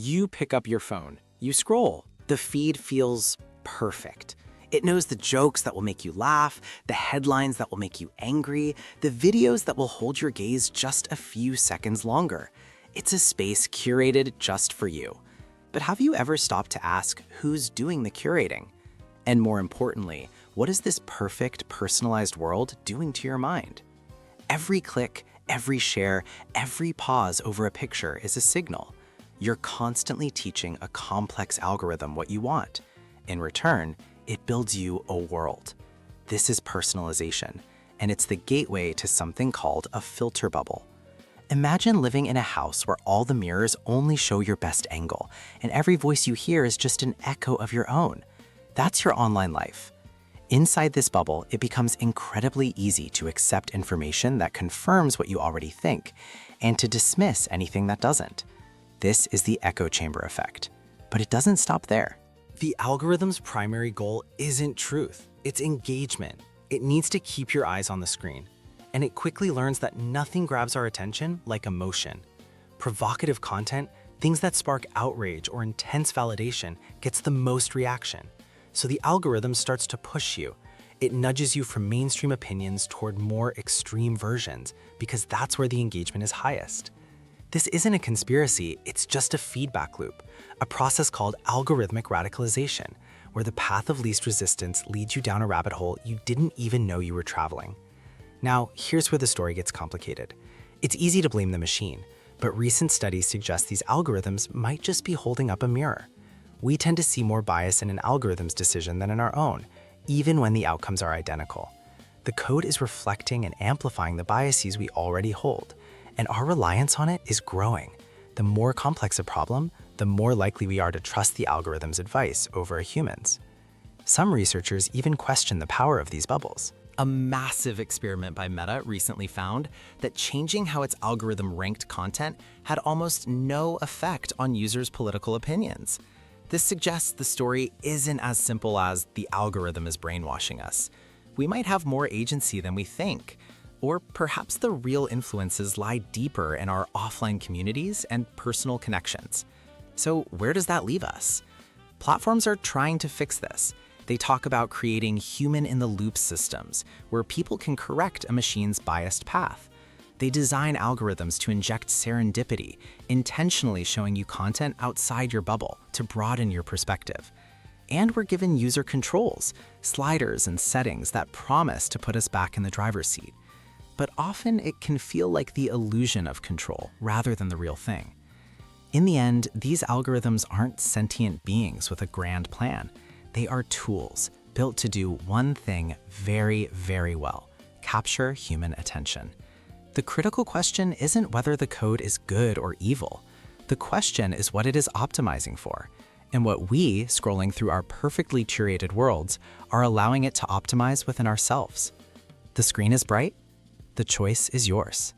You pick up your phone, you scroll. The feed feels perfect. It knows the jokes that will make you laugh, the headlines that will make you angry, the videos that will hold your gaze just a few seconds longer. It's a space curated just for you. But have you ever stopped to ask who's doing the curating? And more importantly, what is this perfect, personalized world doing to your mind? Every click, every share, every pause over a picture is a signal. You're constantly teaching a complex algorithm what you want. In return, it builds you a world. This is personalization, and it's the gateway to something called a filter bubble. Imagine living in a house where all the mirrors only show your best angle, and every voice you hear is just an echo of your own. That's your online life. Inside this bubble, it becomes incredibly easy to accept information that confirms what you already think, and to dismiss anything that doesn't. This is the echo chamber effect. But it doesn't stop there. The algorithm's primary goal isn't truth, it's engagement. It needs to keep your eyes on the screen. And it quickly learns that nothing grabs our attention like emotion. Provocative content, things that spark outrage or intense validation, gets the most reaction. So the algorithm starts to push you. It nudges you from mainstream opinions toward more extreme versions because that's where the engagement is highest. This isn't a conspiracy, it's just a feedback loop, a process called algorithmic radicalization, where the path of least resistance leads you down a rabbit hole you didn't even know you were traveling. Now, here's where the story gets complicated. It's easy to blame the machine, but recent studies suggest these algorithms might just be holding up a mirror. We tend to see more bias in an algorithm's decision than in our own, even when the outcomes are identical. The code is reflecting and amplifying the biases we already hold, and our reliance on it is growing. The more complex a problem, the more likely we are to trust the algorithm's advice over a human's. Some researchers even question the power of these bubbles. A massive experiment by Meta recently found that changing how its algorithm ranked content had almost no effect on users' political opinions. This suggests the story isn't as simple as the algorithm is brainwashing us. We might have more agency than we think. Or perhaps the real influences lie deeper in our offline communities and personal connections. So where does that leave us? Platforms are trying to fix this. They talk about creating human-in-the-loop systems where people can correct a machine's biased path. They design algorithms to inject serendipity, intentionally showing you content outside your bubble to broaden your perspective. And we're given user controls, sliders and settings that promise to put us back in the driver's seat. But often it can feel like the illusion of control rather than the real thing. In the end, these algorithms aren't sentient beings with a grand plan. They are tools built to do one thing very, very well: capture human attention. The critical question isn't whether the code is good or evil. The question is what it is optimizing for, and what we, scrolling through our perfectly curated worlds, are allowing it to optimize within ourselves. The screen is bright. The choice is yours.